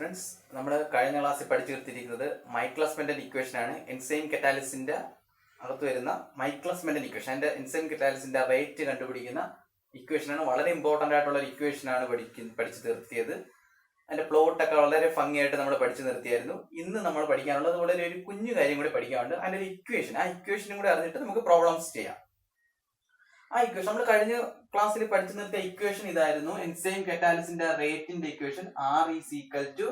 Students, നമ്മൾ കഴിഞ്ഞ ക്ലാസ്സിൽ പഠിച്ചു തീർത്തിരിക്കുന്നത് മൈക്ലസ് മെന്റൻ ഇക്വേഷൻ ആണ്. എൻസൈം കറ്റാലിസിന്റെ അകത്ത് വരുന്ന മൈക്ലസ് മെന്റൻ ഇക്വേഷൻ, അതിന്റെ എൻസൈം കറ്റാലിസിന്റെ റേറ്റ് കണ്ടുപിടിക്കുന്ന ഇക്വേഷനാണ്. വളരെ ഇമ്പോർട്ടൻ്റ് ആയിട്ടുള്ള ഒരു ഇക്വേഷനാണ് പഠിച്ചു നിർത്തിയത്. അതിന്റെ പ്ലോട്ടൊക്കെ വളരെ ഭംഗിയായിട്ട് നമ്മൾ പഠിച്ചു നിർത്തിയായിരുന്നു. ഇന്ന് നമ്മൾ പഠിക്കാനുള്ളത് വളരെ ഒരു കുഞ്ഞു കാര്യം കൂടി പഠിക്കാനുണ്ട്. അതിന്റെ ഒരു ഇക്വേഷൻ, ആ ഇക്വേഷനും കൂടി അറിഞ്ഞിട്ട് നമുക്ക് പ്രോബ്ലംസ് ചെയ്യാം. ആ ഇക്വേഷൻ നമ്മൾ കഴിഞ്ഞ ക്ലാസ്സിൽ പഠിച്ചു നിർത്തിയ ഇക്വേഷൻ ഇതായിരുന്നു. എൻസൈം കറ്റാലിസിന്റെ റേറ്റിന്റെ equation R is equal to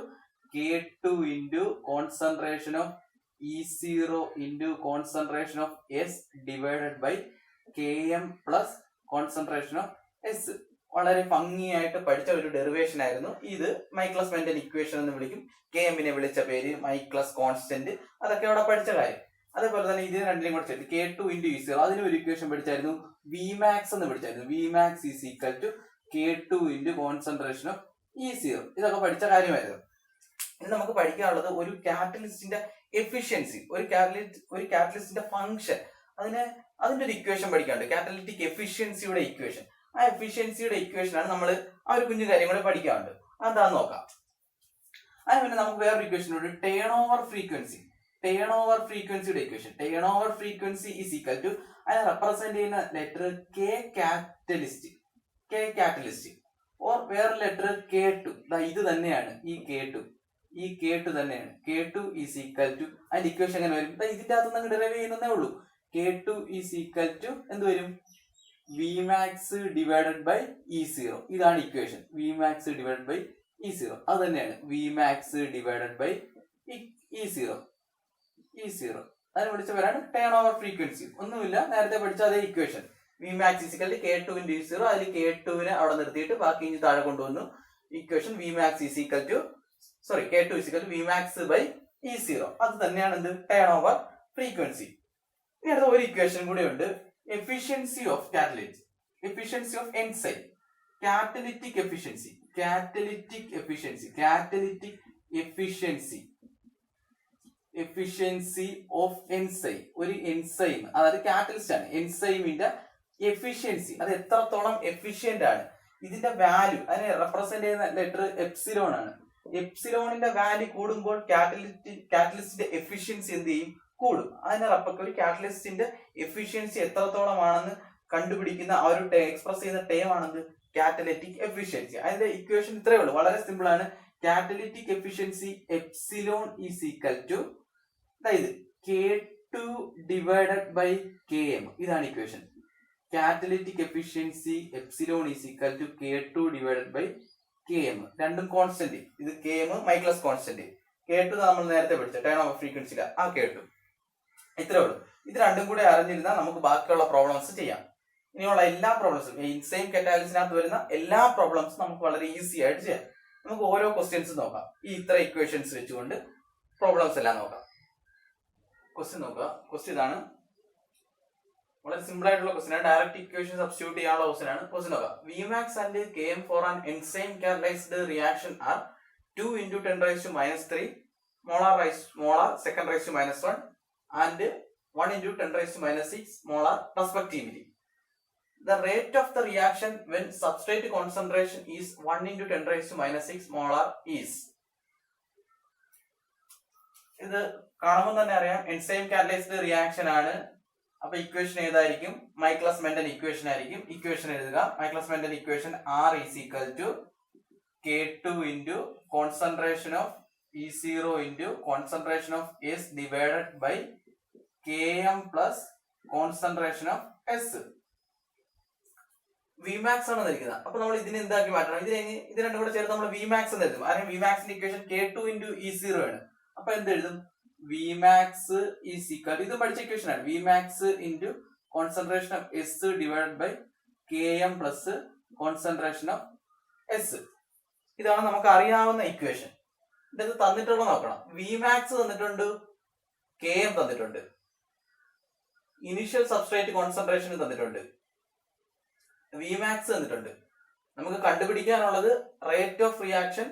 K2 into concentration of E0 into concentration of S divided by Km plus concentration of S. വളരെ ഭംഗിയായിട്ട് പഠിച്ച ഒരു ഡെറിവേഷൻ ആയിരുന്നു ഇത്. മൈക്ലസ് മെന്റൻ ഇക്വേഷൻ എന്ന് വിളിക്കും. Kmനെ വിളിച്ച പേര്, മൈക്ലസ് കോൺസ്റ്റന്റ്, അതൊക്കെ അവിടെ പഠിച്ച കാര്യം. അതേപോലെ തന്നെ ഇത് രണ്ടിനും കൂടെ ചേർത്ത് K2 ഇൻറ്റു E0, അതിന് ഒരു ഇക്വേഷൻ പഠിച്ചായിരുന്നു. Vmax എന്ന് പഠിച്ചായിരുന്നു. Vmax is equal to K2 into concentration of E0. ഇതൊക്കെ പഠിച്ച കാര്യമായിരുന്നു. ഇനി നമുക്ക് പഠിക്കാനുള്ളത് ഒരു കാറ്റലിസ്റ്റിന്റെ എഫിഷ്യൻസി, ഒരു കാറ്റലിസ്റ്റിന്റെ ഫംഗ്ഷൻ, അതിന്റെ ഒരു ഇക്വേഷൻ പഠിക്കാനുണ്ട്. കാറ്റലിറ്റിക് എഫിഷ്യൻസിയുടെ ഇക്വേഷൻ. ആ എഫിഷ്യൻസിയുടെ ഇക്വേഷനാണ് നമ്മൾ ആ ഒരു കുഞ്ഞു കാര്യം കൂടെ പഠിക്കാനുണ്ട്. അതെന്താന്ന് നോക്കാം. അതിന് പിന്നെ നമുക്ക് വേറൊരു ഇക്വേഷൻ ഉണ്ട്, turn over frequency. Turn over ഫ്രീക്വൻസിയുടെ equation. Turn over frequency is equal to, അതിനെ റെപ്രസെന്റ് ചെയ്യുന്ന ലെറ്റർ കാറ്റലിസ്റ്റ് ഓർ വേറെ ലെറ്റർ K2. ഇത് തന്നെയാണ് ഈ K2 തന്നെയാണ്. K2 ഈസ് ഈക്വൽ ടു, അതിന്റെ ഇക്വേഷൻ എങ്ങനെ വരും? ഇതിന്റെ അകത്ത് നിന്ന് ഡെറൈവ് ചെയ്യുന്നതേ ഉള്ളൂ. K2 ഈസ് ഈക്വൽ ടു എന്ത് വരും? Vmax divided by E0. ഇതാണ് equation. Vmax divided by E0. അത് തന്നെയാണ് Vmax ഡിവൈഡഡ് ബൈ E0. അതിനെ വിളിച്ച പേരാണ് ടേൺ ഓവർ ഫ്രീക്വൻസി. ഒന്നുമില്ല, നേരത്തെ പഠിച്ച അതേ equation. Vmax equal to K2 into E0. അതിൽ K2നെ അവിടെ നിർത്തിയിട്ട് ബാക്കി ഇനി താഴെ കൊണ്ടുവന്നു. Equation Vmax equal to K2 equal to Vmax by E0. അത് തന്നെയാണ് എന്ത്? Turn over frequency. ഇനി അടുത്ത ഒരു ഇക്വേഷൻ കൂടെ ഉണ്ട്, efficiency of catalyst, efficiency of enzyme, catalytic efficiency of enzyme. ഒരു എൻസൈം, അതായത് കാറ്റലിസ്റ്റ് ആണ്, എൻസൈമിന്റെ എഫിഷ്യൻസി, അത് എത്രത്തോളം എഫിഷ്യന്റ് ആണ്, ഇതിന്റെ വാല്യൂ, അതിനെ റെപ്രസെന്റ് ചെയ്യുന്ന ലെറ്റർ എപ്സിലോൺ ആണ്. എപ്സിലോണിന്റെ വാല്യൂ കൂടുമ്പോൾ കാറ്റലിസ്റ്റിന്റെ എഫിഷ്യൻസി എന്ത് ചെയ്യും? കൂടും. അതിനെ ഒരു കാറ്റലിസ്റ്റിന്റെ എഫിഷ്യൻസി എത്രത്തോളം ആണെന്ന് കണ്ടുപിടിക്കുന്ന ആ ഒരു എക്സ്പ്രസ് ചെയ്യുന്ന ടേം ആണെന്ന് കാറ്റലിറ്റിക് എഫിഷ്യൻസി. അതിന്റെ ഇക്വേഷൻ ഇത്രയേ ഉള്ളൂ, വളരെ സിമ്പിൾ ആണ്. Catalytic efficiency epsilon is equal to K2 divided by Km. ഇതാണ് equation. Catalytic efficiency epsilon is equal to K2 divided by Km. രണ്ടും കോൺസ്റ്റന്റ്. ഇത് Km മൈക്ലസ് കോൺസ്റ്റന്റ്. K2 നമ്മൾ നേരത്തെ പഠിച്ച ടേൺ ഓവർ ഫ്രീക്വൻസിയിലെ ആ K2. ഇത്രേ ഉള്ളൂ. ഇത് രണ്ടും കൂടെ അറിഞ്ഞിരുന്നാൽ നമുക്ക് ബാക്കിയുള്ള പ്രോബ്ലംസ് ചെയ്യാം. ഇനിയുള്ള എല്ലാ പ്രോബ്ലംസും, എൻസൈം കറ്റാലിസിനകത്ത് വരുന്ന എല്ലാ പ്രോബ്ലംസും നമുക്ക് വളരെ ഈസി ആയിട്ട് ചെയ്യാം. നമുക്ക് ഓരോ ക്വസ്റ്റ്യൻസ് നോക്കാം. ഈ ഇത്ര ഇക്വേഷൻസ് വെച്ചുകൊണ്ട് പ്രോബ്ലംസ് എല്ലാം നോക്കാം. ക്വസ്റ്റ്യൻ നോക്കുക. ക്വസ്റ്റ്യൻ ഇതാണ്, വളരെ സിമ്പിൾ ആയിട്ടുള്ള ക്വസ്റ്റ്യൻ ആണ്. ഡയറക്റ്റ് ഇക്വേഷൻ സബ്സ്റ്റിറ്റ്യൂട്ട് ചെയ്യാനുള്ള ക്വസ്റ്റ്യൻ ആണ്. ക്വസ്റ്റ്യൻ നോക്കാം. Vmax and Km for an enzyme catalyzed reaction are 2 into 10 raised to minus 3 molar second raised to minus 1 and 1 into 10 raised to minus 6 molar respectively. The rate of the reaction when substrate concentration is 1 into 10 raised to minus 6 molar is. ഇത് കാണുമ്പോൾ തന്നെ അറിയാം enzyme catalysed reaction ആണ്. അപ്പൊ equation ഏതായിരിക്കും? Michaelis Menten equation ആയിരിക്കും. Equation എഴുതുക. Michaelis Menten equation R is equal to K2 into concentration of E0 into concentration of S divided by Km plus concentration of S. Vmax ആണ് തന്നിരിക്കുന്നത്. അപ്പൊ നമ്മൾ ഇതിനെ എന്താക്കി മാറ്റണം? ഇത് രണ്ടും കൂടെ ചേർത്ത് നമ്മൾ Vmax എന്ന് എഴുതും. അറിയാം Vmaxന്റെ ഇക്വേഷൻ K2 ഇൻറ്റു E0 ആണ്. അപ്പൊ എന്ത് എഴുതും? Vmax ഈസ് ഈക്വൽ, ഇത് പഠിച്ച ഇക്വേഷൻ ആണ്, Vmax into concentration of S divided by Km plus concentration of S. ഇതാണ് നമുക്ക് അറിയാവുന്ന ഇക്വേഷൻ. ഇത് തന്നിട്ടുള്ള നോക്കണം. Vmax തന്നിട്ടുണ്ട്, Km തന്നിട്ടുണ്ട്, ഇനിഷ്യൽ സബ്സ്ട്രേറ്റ് കോൺസെൻട്രേഷൻ തന്നിട്ടുണ്ട്, Vmax തന്നിട്ടുണ്ട്. നമുക്ക് കണ്ടുപിടിക്കാനുള്ളത് rate of reaction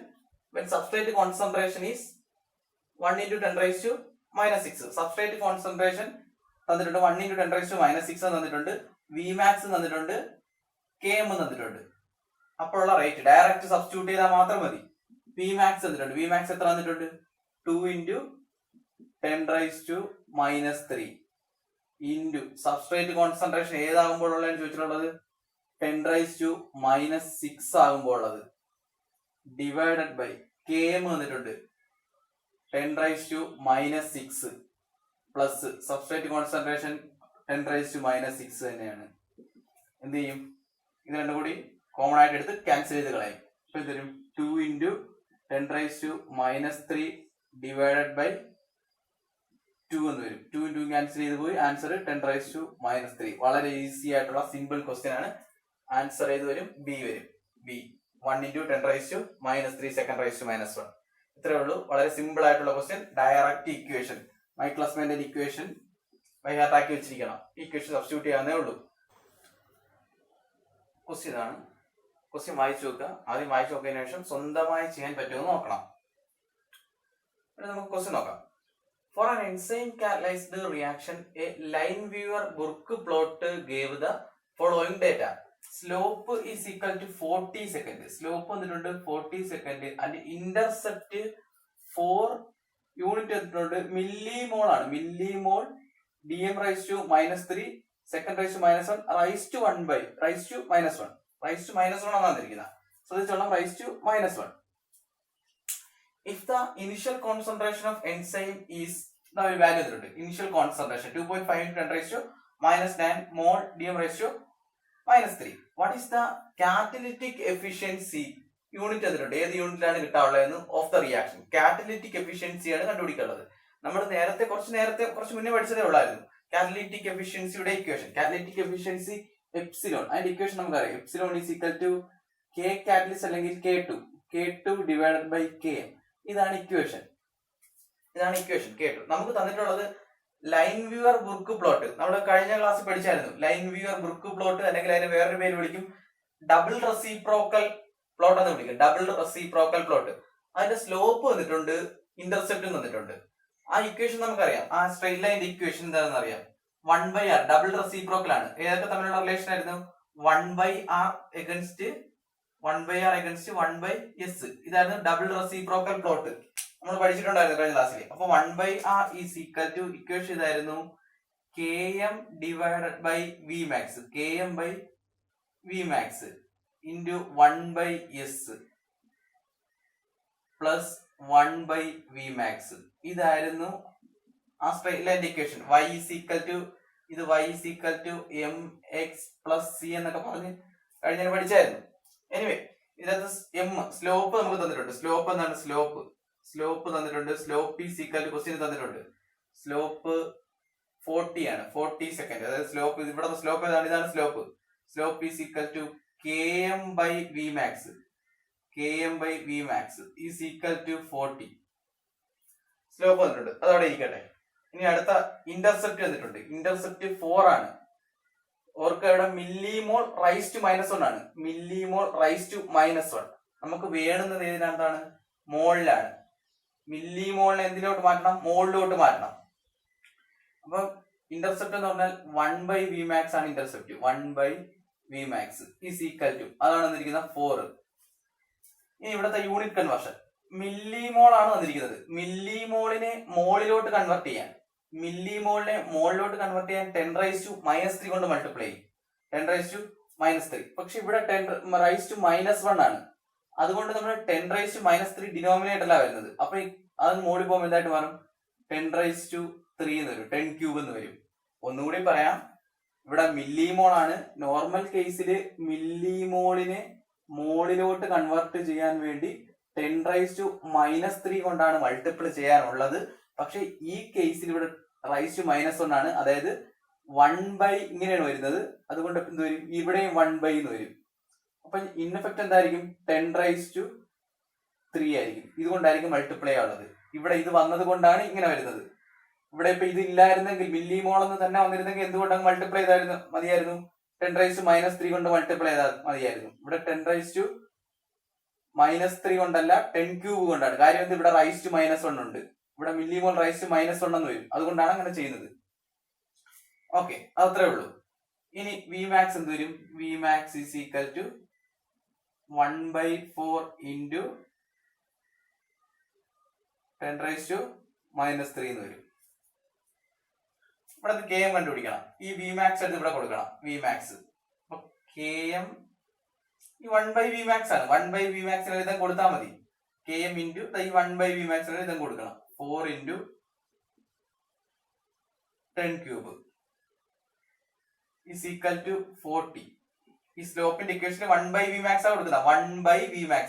when substrate concentration is 1 into 10 raised to minus 6. Substrate concentration തന്നിട്ടുണ്ട്, 1 into 10 raised to minus 6 തന്നിട്ടുണ്ട്, Vmax തന്നിട്ടുണ്ട്, Km തന്നിട്ടുണ്ട്. അപ്പോഴുള്ള റേറ്റ് ഡയറക്റ്റ് സബ്സ്റ്റിറ്റ്യൂട്ട് ചെയ്താൽ മാത്രം മതി. വി മാക്സ് തന്നിട്ടുണ്ട്. വി മാക്സ് എത്ര തന്നിട്ടുണ്ട്? 2 × 10⁻³ ഇൻറ്റു സബ്സ്ട്രേറ്റ് കോൺസെൻട്രേഷൻ ഏതാകുമ്പോഴുള്ളതെന്ന് ചോദിച്ചിട്ടുള്ളത് 10⁻6 ആകുമ്പോൾ ഉള്ളത് ഡിവൈഡഡ് ബൈ km തന്നിട്ടുണ്ട് 10⁻6 പ്ലസ് സബ്സ്ട്രേറ്റ് കോൺസെൻട്രേഷൻ 10⁻6 തന്നെയാണ്. എന്ത് ചെയ്യും? ഇത് രണ്ടും കൂടി കോമൺ ആയിട്ട് എടുത്ത് ക്യാൻസൽ ചെയ്ത് കളയും. അപ്പൊ എന്ത് വരും? 2 × 10⁻³ ഡിവൈഡഡ് ബൈ 2 എന്ന് വരും. 2 ക്യാൻസൽ ചെയ്ത് പോയി. ആൻസർ 10⁻³ വളരെ ഈസി ആയിട്ടുള്ള സിമ്പിൾ ക്വസ്റ്റ്യൻ ആണ്. ആൻസർ ഏത് വരും? ബി വരും. ബി 1 × 10⁻³ (2⁻⁻1). ഇത്രേ ഉള്ളൂ. വളരെ സിമ്പിൾ ആയിട്ടുള്ള question. Direct equation, Michaelis Menten equation by heart ആക്കി വെച്ചിരിക്കണം. ഇക്വേഷൻ സബ്സ്റ്റിറ്റ്യൂട്ട് ചെയ്യാവുന്നേ ഉള്ളൂ. ക്വസ്റ്റ്യൻ ഇതാണ്. ക്വസ്റ്റ്യൻ വായിച്ചു നോക്കുക. ആദ്യം വായിച്ചു നോക്കിയതിനു ശേഷം സ്വന്തമായി ചെയ്യാൻ പറ്റുമെന്ന് നോക്കണം. നമുക്ക് ക്വസ്റ്റ്യൻ നോക്കാം. For an enzyme catalyzed reaction, a line viewer Burke plot gave the following data. Slope is equal to 40 seconds. Slope വന്നിട്ടുണ്ട് 40 seconds and intercept 4 യൂണിറ്റ് എത്തിയിട്ടുണ്ട്. മില്ലിമോൾ ആണ്. Millimole dm⁻³ second (-1) raised to 1 by raised to -1. raised to -1 ആണ് തന്നിരിക്കുന്നത്. ശ്രദ്ധിച്ചോളാം. raised to -1. If the initial concentration of enzyme is the value തന്നിട്ടുണ്ട്. Initial concentration 2.5 × 10⁻⁻9 mol dm⁻³ What is the catalytic efficiency? Unit തന്നിട്ടുണ്ട്. ഏത് യൂണിറ്റിലാണ് കിട്ടാനുള്ളതെന്ന് of the reaction. Catalytic efficiency ആണ് കണ്ടുപിടിക്കേണ്ടത്. നമ്മൾ കുറച്ച് മുന്നേ പഠിച്ചതേ ഉള്ളായിരുന്നു കാറ്റലിറ്റിക് എഫിഷ്യൻസിയുടെ ഇക്വേഷൻ. Catalytic efficiency epsilon. അതിന്റെ ഇക്വേഷൻ നമുക്കറിയാം. Epsilon is equal to K catalyst അല്ലെങ്കിൽ K2 ഡിവൈഡഡ് ബൈ Km. ഇതാണ് ഇക്വേഷൻ. K2. നമുക്ക് തന്നിട്ടുള്ളത് ലൈൻ വ്യൂവർ ബുർക്ക് പ്ലോട്ട്. നമ്മൾ കഴിഞ്ഞ ക്ലാസ്സിൽ പഠിച്ചായിരുന്നു. ലൈൻ വ്യൂവർ ബുർക്ക് പ്ലോട്ട് അല്ലെങ്കിൽ അതിന് വേറൊരു പേര് വിളിക്കും ഡബിൾ റെസിപ്രോക്കൽ പ്ലോട്ട് എന്ന് വിളിക്കും. Double reciprocal plot. അതിന്റെ സ്ലോപ്പ് വന്നിട്ടുണ്ട്, ഇന്റർസെപ്റ്റും തന്നിട്ടുണ്ട്. ആ ഇക്വേഷൻ നമുക്കറിയാം. ആ സ്ട്രെയിറ്റ് ലൈൻ്റെ ഇക്വേഷൻ എന്താണെന്ന് അറിയാം. 1/r ഡബിൾ റെസിപ്രോക്കൽ ആണ്. ഏതൊക്കെ തമ്മിലുള്ള റിലേഷൻ ആയിരുന്നു? 1/r against 1/s. ഇതായിരുന്നു ഡബിൾ റെസിപ്രോക്കൽ പ്ലോട്ട്. നമ്മൾ പഠിച്ചിട്ടുണ്ടായിരുന്നു കഴിഞ്ഞ ക്ലാസ്സിൽ. അപ്പൊ 1/r is equal to equation ഇതായിരുന്നു Km divided by V max. Km by V max into 1/s plus 1/v max. ഇതായിരുന്നു ആ സ്ട്രെയിറ്റ് ലൈൻ്റെ equation. y is equal to mx plus c എന്നൊക്കെ പറഞ്ഞ് കഴിഞ്ഞ പഠിച്ചായിരുന്നു. എനിവേ ഇതിനകത്ത് m സ്ലോപ്പ് നമുക്ക് തന്നിട്ടുണ്ട്. സ്ലോപ്പ് എന്താണ്? സ്ലോപ്പ് തന്നിട്ടുണ്ട്. Slope is equal to question തന്നിട്ടുണ്ട്. സ്ലോപ്പ് 40 ആണ്. 40 സെക്കൻഡ്. അതായത് സ്ലോപ്പ് ഇവിടെ സ്ലോപ്പ് ഏതാണ്? ഇതാണ് slope. Slope is equal to Km by V max. Km by V max is equal to 40. Slope വന്നിട്ടുണ്ട്. അതവിടെ ഇരിക്കട്ടെ. ഇനി അടുത്ത ഇന്റർസെപ്റ്റ് വന്നിട്ടുണ്ട്. ഇന്റർസെപ്റ്റ് 4 ആണ്. ഓർക്ക് ഇവിടെ മില്ലിമോൾ റൈസ് ടു -1 ആണ്. Millimole raise to -1. നമുക്ക് വേണ്ടുന്നത് ഏതിനാണ്? മോളിലാണ്. മില്ലിമോളിനെ എന്തിലോട്ട് മാറ്റണം? മോളിലോട്ട് മാറ്റണം. അപ്പൊ ഇന്റർസെപ്റ്റ് എന്ന് പറഞ്ഞാൽ 1/v മാക്സ് ആണ് intercept. 1/v max is equal to അതാണ് വന്നിരിക്കുന്ന 4. ഇനി ഇവിടുത്തെ യൂണിറ്റ് കൺവേർഷൻ മില്ലിമോൾ ആണ് വന്നിരിക്കുന്നത്. മില്ലിമോളിനെ മോളിലോട്ട് കൺവേർട്ട് ചെയ്യാൻ 10⁻³ കൊണ്ട് മൾട്ടിപ്ലൈ ചെയ്യും. 10⁻³ പക്ഷെ ഇവിടെ 10⁻⁻1 ആണ്. അതുകൊണ്ട് നമ്മൾ 10⁻³ ഡിനോമിനേറ്റർ അല്ല വരുന്നത്. അപ്പൊ അത് മോളിൽ പോകുമ്പോൾ എന്തായിട്ട് മാറും? 10⁻³ എന്ന് വരും. 10³ എന്ന് വരും. ഒന്നുകൂടി പറയാം. ഇവിടെ മില്ലിമോൾ ആണ്. നോർമൽ കേസിൽ മില്ലിമോളിനെ മോളിലോട്ട് കൺവേർട്ട് ചെയ്യാൻ വേണ്ടി 10⁻³ കൊണ്ടാണ് മൾട്ടിപ്പിൾ ചെയ്യാനുള്ളത്. പക്ഷെ ഈ കേസിൽ ഇവിടെ ⁻1 ആണ്. അതായത് 1/ ഇങ്ങനെയാണ് വരുന്നത്. അതുകൊണ്ട് എന്ത് വരും? ഇവിടെയും 1/ എന്ന് വരും. അപ്പൊ ഇൻ എഫക്ട് എന്തായിരിക്കും? 10⁻³ ആയിരിക്കും. ഇതുകൊണ്ടായിരിക്കും മൾട്ടിപ്ലൈ ആവുന്നത്. ഇവിടെ ഇത് വന്നത് കൊണ്ടാണ് ഇങ്ങനെ വരുന്നത്. ഇവിടെ ഇപ്പൊ ഇത് ഇല്ലായിരുന്നെങ്കിൽ മില്ലിമോൾ എന്ന് തന്നെ വന്നിരുന്നെങ്കിൽ എന്തുകൊണ്ടാണ് മൾട്ടിപ്ലൈ ചെയ്തായിരുന്നു മതിയായിരുന്നു? 10⁻³ കൊണ്ട് മൾട്ടിപ്ലൈ ചെയ്താൽ മതിയായിരുന്നു. ഇവിടെ 10⁻³ കൊണ്ടല്ല 10³ കൊണ്ടാണ്. കാര്യം എന്ത്? ഇവിടെ ⁻1 ഉണ്ട്. ഇവിടെ മില്ലിമോൾ ⁻1 എന്ന് വരും. അതുകൊണ്ടാണ് അങ്ങനെ ചെയ്യുന്നത്. ഓക്കെ, അതത്രേ ഉള്ളൂ. ഇനി വി മാക്സ് എന്ത് വരും? V max is equal to 1/4 into 10⁻³ എന്ന് വരും. ഇവിടെ കെ എം കണ്ടുപിടിക്കണം. ഈ വി മാക്സ് എടുത്ത് ഇവിടെ കൊടുക്കണം. വി മാക്സ് അപ്പൊ കെ എം ഈ 1/Vmax ആണ്. 1/Vmax ഇതം കൊടുത്താൽ മതി. കെ എം ഇൻറ്റു ഈ 1/Vmax ഇതം കൊടുക്കണം. 4 × 10³ is equal to 40. ഈ സ്ലോപ്പിന്റെ ഇക്വേഷന് 1/Vmax ആണ് കൊടുക്കുന്നത്. 1/Vmax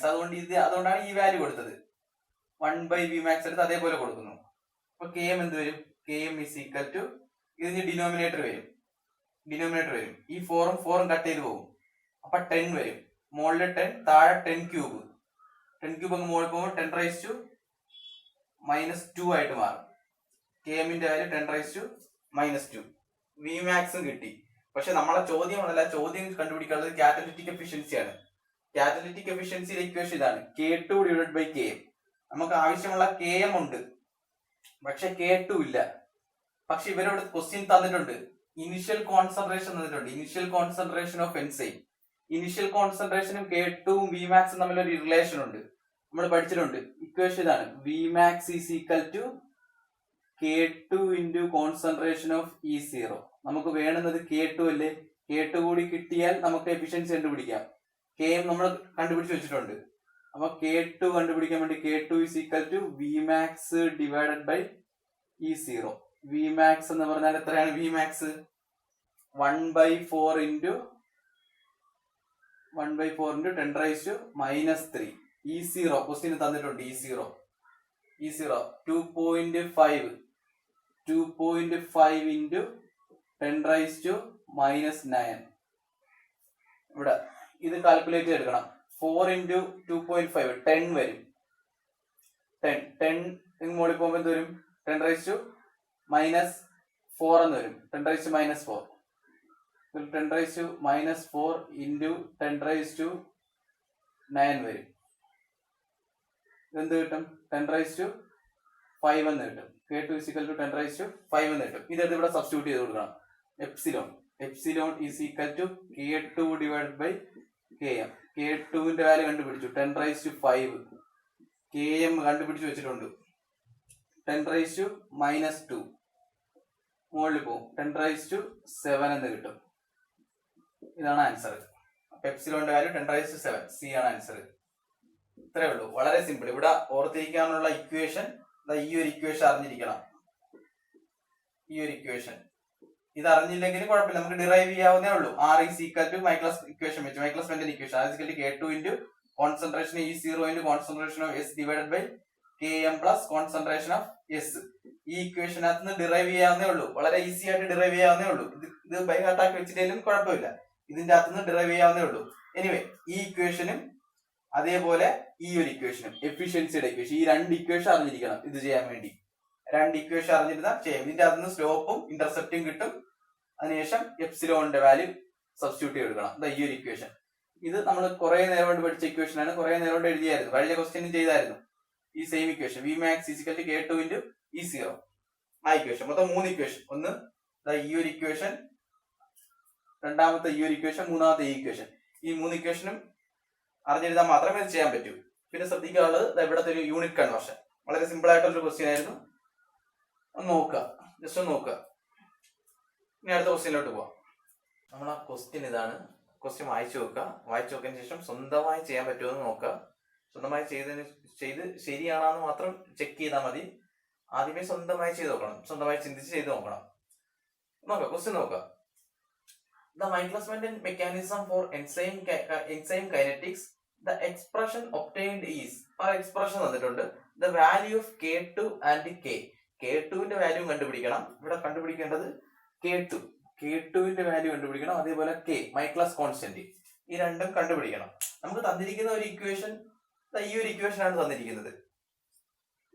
അതുകൊണ്ടാണ് ഈ വാല്യൂ കൊടുത്തത്. 1/Vmax എടുത്ത് അതേപോലെ കൊടുക്കുന്നു. അപ്പൊ കെ എം എന്ത് വരും? K M is equal to ഇതിന് ഡിനോമിനേറ്റർ വരും. ഈ 4ഉം 4ഉം കട്ട് ചെയ്ത് പോകും. അപ്പൊ 10 വരും. മുകളിൽ 10, താഴെ 10³ അങ്ങ് മുകളിൽ പോകുമ്പോൾ 10⁻² ആയിട്ട് മാറും. കെ എമ്മിന്റെ വാല്യൂ 10⁻². വിമാക്സും കിട്ടി. പക്ഷെ നമ്മളെ ചോദ്യം കണ്ടുപിടിക്കാനുള്ളത് കാറ്റലിറ്റിക് എഫിഷ്യൻസിയാണ്. കാറ്റലിറ്റിക് എഫിഷ്യൻസിയുടെ ഇക്വേഷൻ ഇതാണ്, K2/Km. നമുക്ക് ആവശ്യമുള്ള Km ഉണ്ട്, പക്ഷെ K2 ഇല്ല. പക്ഷെ ഇവരോട് ക്വസ്റ്റ്യൻ തന്നിട്ടുണ്ട്, ഇനിഷ്യൽ കോൺസെൻട്രേഷൻ തന്നിട്ടുണ്ട്. Initial concentration of enzyme. Initial കോൺസെൻട്രേഷനും K2ഉം Vmaxും തമ്മിലൊരു റിലേഷൻ ഉണ്ട്, നമ്മൾ പഠിച്ചിട്ടുണ്ട്. ഇക്വേഷൻ ഇതാണ്, Vmax is equal to K2 into concentration of E0. നമുക്ക് വേണ്ടുന്നത് K2 അല്ലേ? K2 കൂടി കിട്ടിയാൽ നമുക്ക് എഫിഷ്യൻസി കണ്ടുപിടിക്കാം. Km നമ്മൾ കണ്ടുപിടിച്ച് വെച്ചിട്ടുണ്ട്. അപ്പൊ K2 കണ്ടുപിടിക്കാൻ വേണ്ടി K2 is equal to Vmax divided by E0. Vmax എന്ന് പറഞ്ഞാൽ എത്രയാണ്? Vmax 1/4 into 10⁻³ E0 ക്വസ്റ്റ്യൻ തന്നിട്ടുണ്ട്. E0 2.5 into 10⁻⁹. ഇവിടെ ഇത് കാൽക്കുലേറ്റ് ചെയ്തെടുക്കണം. 4 into 2.5 10 വരും. 10 മുകളിൽ പോകുമ്പോൾ എന്ത് വരും? 10⁻⁻⁴ എന്ന് വരും. 10⁻⁻⁴. 10⁻⁻⁴ into 10⁻⁹ വരും. ഇതെന്ത് കിട്ടും? 10⁵ എന്ന് കിട്ടും. K2 is equal to 10⁵ എന്ന് കിട്ടും. ഇതെടുത്ത് ഇവിടെ സബ്സ്റ്റിറ്റ്യൂട്ട് ചെയ്ത് കൊടുക്കണം. Epsilon is equal to K2 divided by Km. K2ന്റെ വാല്യൂ കണ്ടുപിടിച്ചു, 10⁵. Km കണ്ടുപിടിച്ചു വെച്ചിട്ടുണ്ട്, 10⁻². മുകളിൽ പോകും, 10⁷ എന്ന് കിട്ടും. ഇതാണ് ആൻസർ. അപ്പൊ എപ്സിലോന്റെ വാല്യൂ 10⁷. സി ആണ് ആൻസർ. ഇത്രേ ഉള്ളൂ, വളരെ സിമ്പിൾ. ഇവിടെ ഓർത്തിരിക്കാനുള്ള ഇക്വേഷൻ ഈ ഒരു ഇക്വേഷൻ അറിഞ്ഞിരിക്കണം. ഈ ഒരു ഇക്വേഷൻ ഇത് അറിഞ്ഞില്ലെങ്കിലും കുഴപ്പമില്ല, നമുക്ക് ഡിറൈവ് ചെയ്യാവുന്നേ ഉള്ളൂ. R is equal to Michaelis equation വെച്ച്, മൈക്ലാസ് മെന്റൽ equation R is equal to K2 into concentration E0 into concentration of S divided by Km plus concentration of S. ഈ ഇക്വേഷനകത്ത് നിന്ന് ഡിറൈവ് ചെയ്യാവുന്നേ ഉള്ളൂ, വളരെ ഈസി ആയിട്ട് ഡിറൈവ് ചെയ്യാവുന്നേ ഉള്ളൂ. ഇത് ബൈ ഹാർട്ടാക്കി വെച്ചിട്ടും കുഴപ്പമില്ല, ഇതിന്റെ അകത്ത് നിന്ന് ഡിറൈവ് ചെയ്യാവുന്നേ ഉള്ളൂ. എനിവേ, ഈ ഇക്വേഷനും അതേപോലെ ഈ ഒരു ഇക്വേഷനും, എഫിഷ്യൻസിയുടെ ഇക്വേഷൻ, ഈ രണ്ട് ഇക്വേഷൻ അറിഞ്ഞിരിക്കണം ഇത് ചെയ്യാൻ വേണ്ടി. രണ്ട് ഇക്വേഷൻ അറിഞ്ഞിരുന്നാൽ ചെയ്യാം. ഇതിന്റെ അകത്ത് നിന്ന് സ്ലോപ്പും ഇന്റർസെപ്റ്റും കിട്ടും. അതിനുശേഷം എപ്സിലോണിന്റെ വാല്യൂ സബ്സ്റ്റിറ്റ്യൂട്ട് ചെയ്തെടുക്കണം. ഈ ഒരു ഇക്വേഷൻ, ഇത് നമ്മൾ കുറെ നേരം കൊണ്ട് പഠിച്ച ഇക്വേഷൻ ആണ്, കുറെ നേരം കൊണ്ട് എഴുതിയായിരുന്നു, കഴിഞ്ഞ ക്വസ്റ്റ്യനും ചെയ്തായിരുന്നു. ഈ same equation Vmax is equal to K2 into E0. ആ ഇക്വേഷൻ മൊത്തം 3 ഇക്വേഷൻ. ഒന്ന് ഈ ഒരു ഇക്വേഷൻ, രണ്ടാമത്തെ ഈ ഒരു ഇക്വേഷൻ, മൂന്നാമത്തെ ഈ ഇക്വേഷൻ. ഈ 3 ഇക്വേഷനും അറിഞ്ഞിരുന്നാൽ മാത്രമേ ഇത് ചെയ്യാൻ പറ്റൂ. പിന്നെ ശ്രദ്ധിക്കാനുള്ളത് ഇവിടുത്തെ ഒരു യൂണിറ്റ് കൺവേർഷൻ, വളരെ സിമ്പിൾ ആയിട്ടുള്ള ഒരു ക്വസ്റ്റ്യൻ ആയിരുന്നു. ഒന്ന് നോക്കുക, ജസ്റ്റ് ഒന്ന് നോക്കുക. ഇനി അടുത്ത ക്വസ്റ്റ്യനിലോട്ട് പോവാം. നമ്മൾ ആ ക്വസ്റ്റ്യൻ ഇതാണ്. ക്വസ്റ്റ്യൻ വായിച്ചു നോക്കുക. വായിച്ചു നോക്കിയതിന് ശേഷം സ്വന്തമായി ചെയ്യാൻ പറ്റുമെന്ന് നോക്കുക. സ്വന്തമായി ചെയ്ത് ശരിയാണെന്ന് മാത്രം ചെക്ക് ചെയ്താൽ മതി. ആദ്യമേ സ്വന്തമായി ചെയ്ത് നോക്കണം, സ്വന്തമായി ചിന്തിച്ച് ചെയ്ത് നോക്കണം. നോക്കുക, ക്വസ്റ്റ്യൻ നോക്കുക. The Michaelis-Menten mechanism for enzyme kinetics, the expression obtained is, expression തന്നിട്ടുണ്ട്, the value of K2 and K. K2ന്റെ വാല്യൂ കണ്ടുപിടിക്കണം. ഇവിടെ കണ്ടുപിടിക്കേണ്ടത് K2ന്റെ വാല്യൂ കണ്ടുപിടിക്കണം. അതേപോലെ K, മൈക്ലാസ് കോൺസ്റ്റന്റ്, ഈ രണ്ടും കണ്ടുപിടിക്കണം. നമുക്ക് തന്നിരിക്കുന്ന ഒരു ഇക്വേഷൻ, ഈ ഒരു ഇക്വേഷൻ ആണ് തന്നിരിക്കുന്നത്.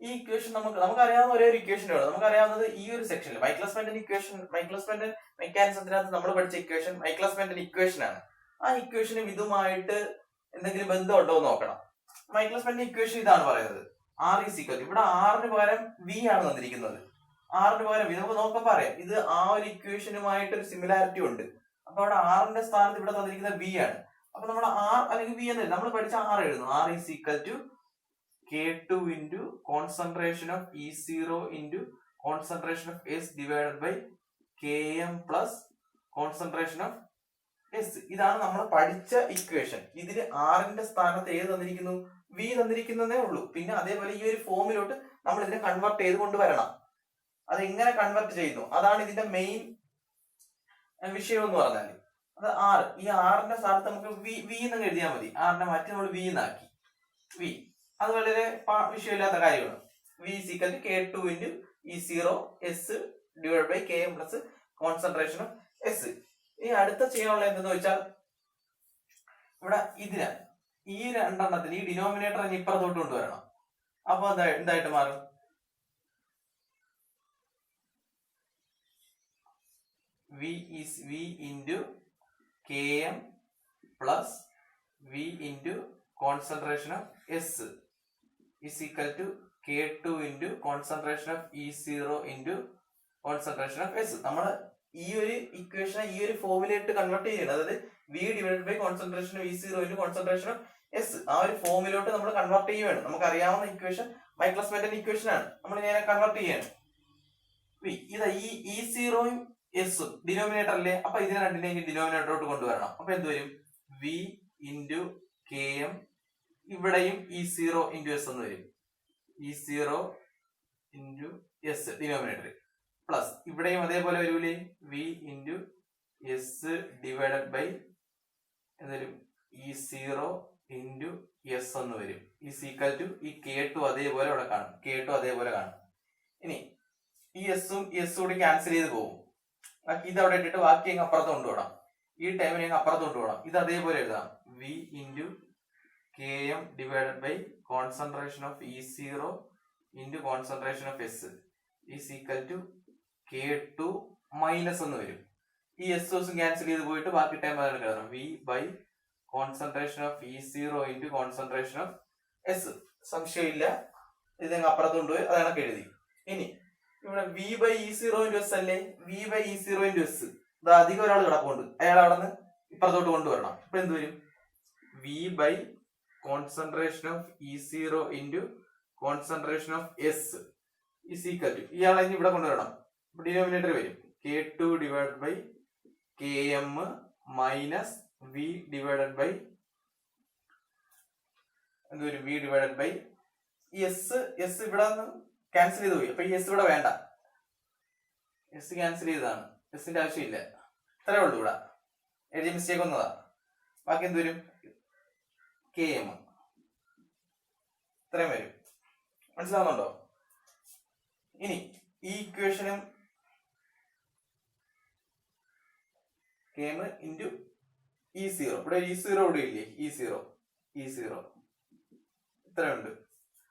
ഈ ഇക്വേഷൻ നമുക്കറിയാവുന്ന ഒരേ ഒരു ഇക്വേഷനേ ഉള്ളൂ. നമുക്കറിയാവുന്നത് ഈ ഒരു സെക്ഷനിൽ മൈക്ലാസ്-മെന്റൻ ഇക്വേഷൻ, മൈക്ലാസ്-മെന്റൻ മെക്കാനിസത്തിനകത്ത് നമ്മൾ പഠിച്ച ഇക്വേഷൻ മൈക്ലാസ്-മെന്റൻ ഇക്വേഷൻ ആണ്. ആ ഇക്വേഷനും ഇതുമായിട്ട് എന്തെങ്കിലും ബന്ധമുണ്ടോ എന്ന് നോക്കണം. മൈക്ലാസ്-മെന്റൻ ഇക്വേഷൻ ഇതാണ് പറയുന്നത്, R is equal to, ഇവിടെ ആറിന് പകരം V ആണ് തന്നിരിക്കുന്നത്. ആറിന് പകരം V നമുക്ക് നോക്കുമ്പോൾ അറിയാം, ഇത് ആ ഒരു ഇക്വേഷനുമായിട്ട് ഒരു സിമിലാരിറ്റി ഉണ്ട്. അപ്പൊ അവിടെ ആറിന്റെ സ്ഥാനത്ത് ഇവിടെ തന്നിരിക്കുന്നത് V ആണ്. അപ്പൊ നമ്മൾ R അല്ലെങ്കിൽ V എന്ന് നമ്മൾ പഠിച്ച R എഴുതുന്നു. R is equal to K2 into concentration of E0 into concentration of S divided by Km plus concentration of S. ഇതാണ് നമ്മൾ പഠിച്ച ഇക്വേഷൻ. ഇതിന് ആറിന്റെ സ്ഥാനത്ത് ഏത് തന്നിരിക്കുന്നു? വി തന്നിരിക്കുന്നതേ ഉള്ളൂ. പിന്നെ അതേപോലെ ഈ ഒരു ഫോമിലോട്ട് നമ്മൾ ഇതിനെ കൺവേർട്ട് ചെയ്ത് കൊണ്ടുവരണം. അത് എങ്ങനെ കൺവേർട്ട് ചെയ്യുന്നു അതാണ് ഇതിന്റെ മെയിൻ വിഷയം എന്ന് പറഞ്ഞാൽ. അത് ആർ, ഈ ആറിന്റെ സ്ഥാനത്ത് നമുക്ക് വി എന്ന് എഴുതിയാൽ മതി. ആറിനെ മാറ്റി നമ്മൾ വി എന്നാക്കി. വി അത് വളരെ വിഷയമില്ലാത്ത കാര്യമാണ്. V equal to K2 into E0 S divide by Km plus concentration of S. ഇനി അടുത്ത ചെയ്യാനുള്ള എന്തെന്ന് വെച്ചാൽ ഇവിടെ ഇതിന് ഈ രണ്ടെണ്ണത്തിന് ഈ ഡിനോമിനേറ്റർ ഇപ്പുറത്തോട്ട് കൊണ്ടുവരണം. അപ്പൊ എന്തായിട്ട് മാറും? V is V into Km plus V into concentration of S is equal to K2 into concentration of E0 into concentration of S. നമ്മൾ ഈ ഒരു ഇക്വേഷനെ ഈ ഒരു ഫോമിലേക്ക് കൺവേർട്ട് ചെയ്യണം. അതായത് V divide by concentration of E0 into concentration of S. ആ ഒരു ഫോമിലോട്ട് നമ്മൾ കൺവേർട്ട് ചെയ്യുകയാണ്. നമുക്ക് അറിയാവുന്ന ഇക്വേഷൻ മൈക്ലസ് മെന്റൻ ഇക്വേഷൻ ആണ്. നമ്മൾ ഇങ്ങനെ കൺവേർട്ട് ചെയ്യണം. ഇതാ ഈ E0യും എസും ഡിനോമിനേറ്റർ അല്ലേ? അപ്പൊ ഇതിനെ രണ്ടിനെയും ഡിനോമിനേറ്ററോട്ട് കൊണ്ടുവരണം. അപ്പൊ എന്ത് വരും? V into Km. ഇവിടെയും E0 into S എന്ന് വരും. E0 into S denominator plus ഇവിടെയും അതേപോലെ വരൂലേ? V into S divided by എന്തുവരും? E0 into S എന്ന് വരും. ഈസ് ഈക്വൽ ടു ഈ K2 അതേപോലെ അവിടെ കാണും. K2 അതേപോലെ കാണും. ഇനി ഈ എസും എസും കൂടി ക്യാൻസൽ ചെയ്ത് പോകും. ഇത് അവിടെ ഇട്ടിട്ട് ബാക്കി അങ്ങ് അപ്പുറത്ത് കൊണ്ടുപോകണം. ഈ ടൈമിനെ അങ്ങ് അപ്പുറത്ത് കൊണ്ടുപോകണം. ഇത് അതേപോലെ എഴുതാം. V into Km divided by concentration of E0 into concentration of S is equal to K2 minus എന്ന് വരും. ഈ എസ് എസും ക്യാൻസൽ ചെയ്ത് പോയിട്ട് ബാക്കി ടൈം അതാണ് കിടക്കണം. V by concentration of E0 into concentration of S. സംശയമില്ല, ഇത് അപ്പുറത്ത് കൊണ്ടുപോയി അതാണ് എഴുതി. ഇനി ഇവിടെ V by E0 into S അല്ലേ? V by E0 into S. ഇത് അധികം ഒരാൾ കിടപ്പുണ്ട്, അയാൾ അവിടെ നിന്ന് ഇപ്പുറത്തോട്ട് കൊണ്ടുവരണം. ഇപ്പൊ എന്ത് വരും? V by concentration of E0 into concentration of S is equal to ഇയാളെ ഇവിടെ കൊണ്ടുവരണം. ഡിനോമിനേറ്റർ വരും K2 divide by Km minus V divided by എന്ത് വരും? V ഡിവൈഡഡ് ബൈ എസ് ഇവിടെ നിന്ന് ക്യാൻസൽ ചെയ്ത് പോയി. അപ്പൊ ഈ എസ് ഇവിടെ വേണ്ട, എസ് ക്യാൻസൽ ചെയ്തതാണ്. എസിന്റെ ആവശ്യമില്ല. ഇത്രേ ഉള്ളൂ. ഇവിടെ എഴുതിയ മിസ്റ്റേക്ക് വന്നതാ. ബാക്കി എന്ത് വരും? Km ഇത്രയും വരും. മനസ്സിലാവുന്നുണ്ടോ? ഇനി ഈ ഇക്വേഷനും Km ഇൻറ്റു E0, ഇവിടെ E0 ഇവിടെ ഇല്ലേ? E0 ഇത്രയുണ്ട്.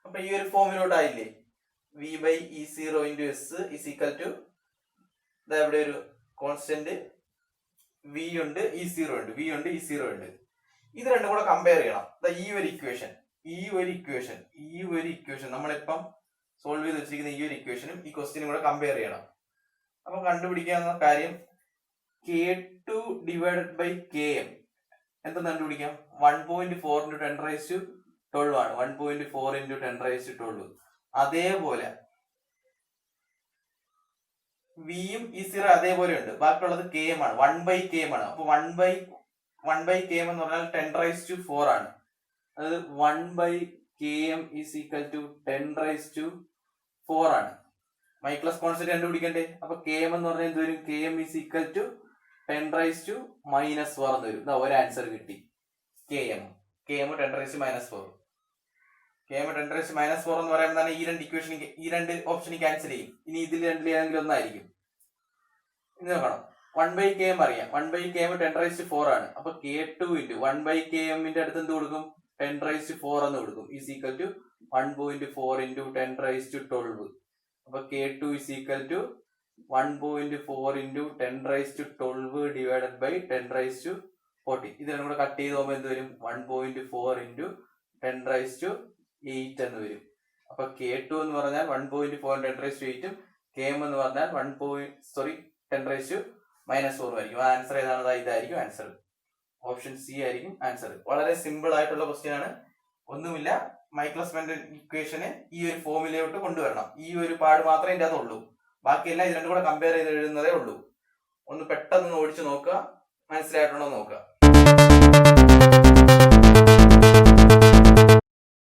അപ്പൊ ഈ ഒരു ഫോമിലോട്ടായില്ലേ? V by E0 into S is equal to ഇവിടെ ഒരു കോൺസ്റ്റന്റ് V ഉണ്ട്, E0 ഉണ്ട്. V ഉണ്ട്, E0 ഉണ്ട്. ഇത് രണ്ടും കൂടെ കമ്പയർ ചെയ്യണം. ഈ ഒരു ഇക്വേഷൻ നമ്മളിപ്പം സോൾവ് ചെയ്ത് വെച്ചിരിക്കുന്ന ഈ ഒരു ഇക്വേഷനും ഈ ക്വസ്റ്റ്യനും കൂടെ കമ്പയർ ചെയ്യണം. അപ്പൊ കണ്ടുപിടിക്കാവുന്ന കാര്യം K2 ഡിവൈഡഡ് ബൈ Km എന്തെന്ന് കണ്ടുപിടിക്കാം? 1.4 into 10 raised to 12 ആണ്. 1.4 into 10 raised to 12. അതേപോലെ വിയും E0 അതേപോലെ ഉണ്ട്. ബാക്കിയുള്ളത് Km ആണ്. 1/Km ആണ്. അപ്പൊ 1/Km എന്ന് പറഞ്ഞാൽ 10 raised to 4 ആണ്. അതായത് 1/Km is equal to 10 raised to 4 ആണ്. മൈക്ലസ് കോൺസ്റ്റന്റ് കണ്ടുപിടിക്കണ്ടേ? അപ്പൊ Km എന്ന് പറഞ്ഞാൽ എന്ത് വരും? Km is equal to 10 raised to -4 എന്ന് വരും. ഒരു ആൻസർ കിട്ടി. Km 10 raised to -4. Km 10 raised to -4 എന്ന് പറയുമ്പോൾ ഈ രണ്ട് ഓപ്ഷന് ക്യാൻസൽ ചെയ്യും. ഇനി ഇതിൽ രണ്ടിൽ ഏതെങ്കിലും ഒന്നായിരിക്കും. ഇനി നോക്കണം. 1/Km അറിയാം. 1/Km 10 raised to 4 ആണ്. അപ്പൊ K2 into 1/Km അടുത്ത് എന്ത് കൊടുക്കും? 10 raised to 4 എന്ന് കൊടുക്കും. Is equal to 1.4 into 10 raised to 12. അപ്പൊ K2 is equal to 1.4 into 10 raised to 12 divided by 10 raised to 40. ഇതിനും കൂടെ കട്ട് ചെയ്ത് പോകുമ്പോൾ എന്ത് വരും? 1.4 into 10 raised to 8 എന്ന് വരും. അപ്പൊ K2 എന്ന് പറഞ്ഞാൽ 1.4 10 raised to 8 ഉം Km എന്ന് പറഞ്ഞാൽ 10 raised to -4 ആയിരിക്കും. ആൻസർ ഏതാണ്? ഇതായിരിക്കും ആൻസർ. ഓപ്ഷൻ സി ആയിരിക്കും ആൻസർ. വളരെ സിമ്പിൾ ആയിട്ടുള്ള ക്വസ്റ്റ്യൻ ആണ്. ഒന്നുമില്ല, മൈക്ലാസ് മെന്റൻ ഇക്വേഷനെ ഈ ഒരു ഫോമിലോട്ട് കൊണ്ടുവരണം. ഈ ഒരു പാട് മാത്രമേ ഇതിൻ്റെ അകത്തുള്ളൂ. ബാക്കിയെല്ലാം ഇത് രണ്ടും കൂടെ കമ്പയർ ചെയ്ത് എഴുതുന്നതേ ഉള്ളൂ. ഒന്ന് പെട്ടെന്ന് ഓടിച്ചു നോക്കുക, മനസ്സിലായിട്ടുണ്ടോ നോക്കുക.